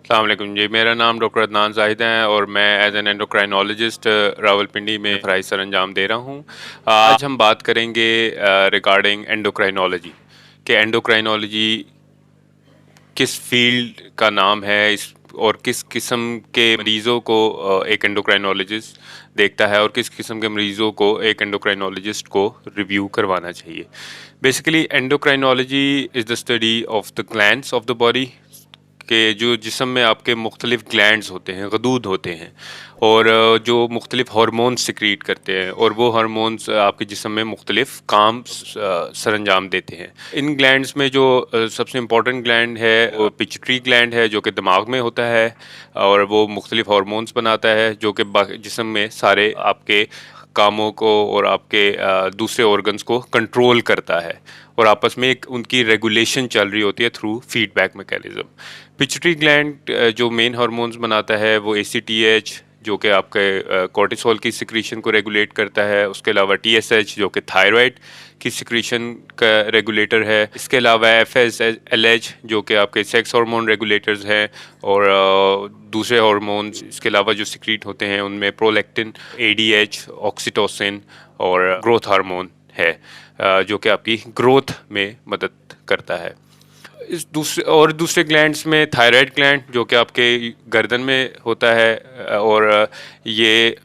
अस्सलाम वालेकुम जी, मेरा नाम डॉक्टर अदनान ज़ाहिद है और मैं एज़ एन एंडोक्राइनोलॉजिस्ट रावलपिंडी में फ़राइज़ सरअंजाम दे रहा हूँ। आज हम बात करेंगे रिगार्डिंग एंडोक्राइनोलॉजी कि एंडोक्राइनोलॉजी किस फ़ील्ड का नाम है इस और किस किस्म के मरीज़ों को एक एंडोक्राइनोलॉजिस्ट देखता है और किस किस्म के मरीज़ों को एक एंडोक्राइनोलॉजिस्ट को रिव्यू करवाना चाहिए। Basically endocrinology is the study of the glands of the body के जो जिस्म में आपके मुख्तलिफ ग्लैंड्स होते हैं, गदूद होते हैं और जो मुख्तलिफ हार्मोन्स सिक्रीट करते हैं और वो हार्मोन्स आपके जिस्म में मुख्तलिफ काम सरअंजाम देते हैं। इन ग्लैंड्स में जो सबसे इम्पोर्टेंट ग्लैंड है वो पिट्यूटरी ग्लैंड है जो कि दिमाग में होता है और वो मुख्तलिफ हार्मोन्स बनाता है जो कि जिस्म में सारे आपके कामों को और आपके दूसरे ऑर्गन्स को कंट्रोल करता है और आपस में एक उनकी रेगुलेशन चल रही होती है through feedback mechanism. Pituitary gland जो मेन हार्मोन्स बनाता है वो ACTH जो कि आपके कॉर्टिसोल की सिक्रीशन को रेगुलेट करता है, उसके अलावा TSH जो कि थायराइड की सिक्रीशन का रेगुलेटर है, इसके अलावा FSLH जो कि आपके सेक्स हार्मोन रेगुलेटर्स हैं और दूसरे हार्मोन्स इसके अलावा जो सिक्रीट होते हैं उनमें प्रोलैक्टिन, ADH, ऑक्सीटोसिन और ग्रोथ हार्मोन है जो कि आपकी ग्रोथ में मदद करता है। इस दूसरे ग्लैंड्स में थायराइड ग्लैंड जो कि आपके गर्दन में होता है और ये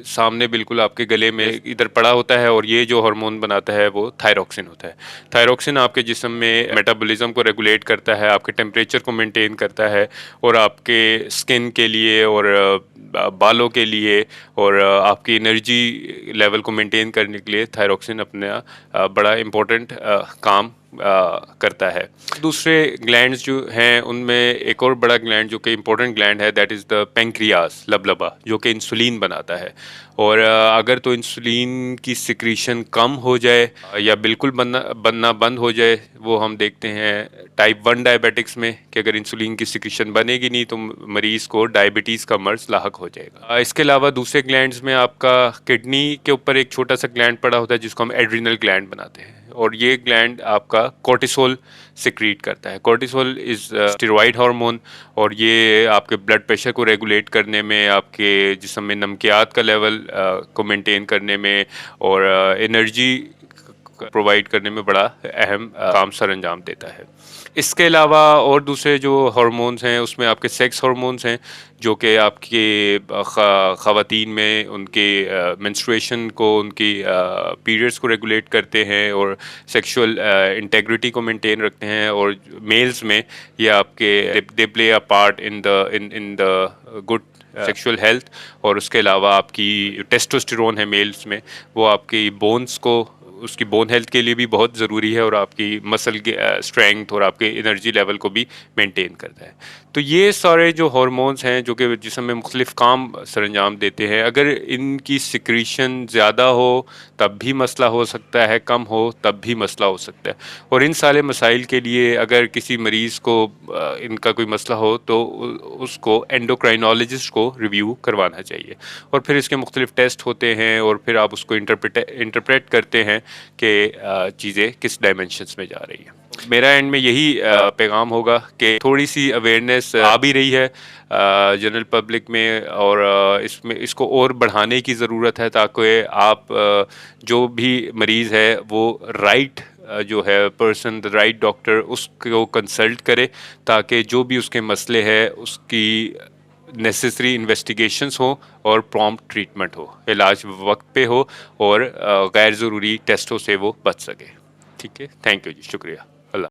सामने बिल्कुल आपके गले में इधर पड़ा होता है और ये जो हार्मोन बनाता है वो थायरोक्सिन होता है। थायरोक्सिन आपके जिस्म में मेटाबॉलिज्म को रेगुलेट करता है, आपके टेम्परेचर को मेंटेन करता है और आपके स्किन के लिए और बालों के लिए और आपकी एनर्जी लेवल को मेंटेन करने के लिए थायरोक्सिन अपना बड़ा इम्पोर्टेंट काम करता है। दूसरे ग्लैंड्स जो हैं उनमें एक और बड़ा ग्लैंड जो कि इम्पोर्टेंट ग्लैंड है दैट इज़ द पेंक्रियास लबलबा जो कि इंसुलिन बनाता है और अगर तो इंसुलिन की सिक्रीशन कम हो जाए या बिल्कुल बनना बंद हो जाए वो हम देखते हैं टाइप 1 डायबिटिक्स में कि अगर इंसुलिन की सिक्रीशन बनेगी नहीं तो मरीज़ को डायबिटीज़ का मर्ज़ लाहक हो जाएगा। इसके अलावा दूसरे ग्लैंड्स में आपका किडनी के ऊपर एक छोटा सा ग्लैंड पड़ा होता है जिसको हम एड्रिनल ग्लैंड बनाते हैं और ये ग्लैंड आपका कोर्टिसोल सिक्रीट करता है। कोर्टिसोल इज़ स्टेरॉइड हार्मोन और ये आपके ब्लड प्रेशर को रेगुलेट करने में, आपके जिस्म में नमकियात का लेवल को मेंटेन करने में और एनर्जी प्रोवाइड करने में बड़ा अहम काम सरअंजाम देता है। इसके अलावा और दूसरे जो हार्मोन्स हैं उसमें आपके सेक्स हार्मोन्स हैं जो कि आपके ख़वातीन में उनके मेंस्ट्रुएशन को, उनकी पीरियड्स को रेगुलेट करते हैं और सेक्सुअल इंटेग्रिटी को मेंटेन रखते हैं और मेल्स में ये आपके they play a part in the good sexual health और उसके अलावा आपकी टेस्टोस्टेरोन है मेल्स में वो आपकी बोन्स को उसकी बोन हेल्थ के लिए भी बहुत ज़रूरी है और आपकी मसल की स्ट्रेंथ और आपके एनर्जी लेवल को भी मेंटेन करता है। तो ये सारे जो हार्मोन्स हैं जो कि जिस्म में मुख्तलिफ काम सरअंजाम देते हैं, अगर इनकी सिक्रीशन ज़्यादा हो तब भी मसला हो सकता है, कम हो तब भी मसला हो सकता है और इन सारे मसाइल के लिए अगर किसी मरीज़ को इनका कोई मसला हो तो उसको एंडोक्राइनोलॉजिस्ट को रिव्यू करवाना चाहिए और फिर इसके मुख्तलिफ टेस्ट होते हैं और फिर आप उसको इंटरप्रेट करते हैं कि चीज़ें किस डायमेंशंस में जा रही हैं। मेरा एंड में यही पैगाम होगा कि थोड़ी सी अवेयरनेस आ भी रही है जनरल पब्लिक में और इसमें इसको और बढ़ाने की ज़रूरत है ताकि आप जो भी मरीज़ है वो राइट जो है पर्सन द राइट डॉक्टर उसको कंसल्ट करे ताकि जो भी उसके मसले हैं उसकी नेसेसरी इन्वेस्टिगेशंस हो और प्रॉम्प्ट ट्रीटमेंट हो, इलाज वक्त पे हो और गैर ज़रूरी टेस्टों से वो बच सके। ठीक है, थैंक यू जी, शुक्रिया।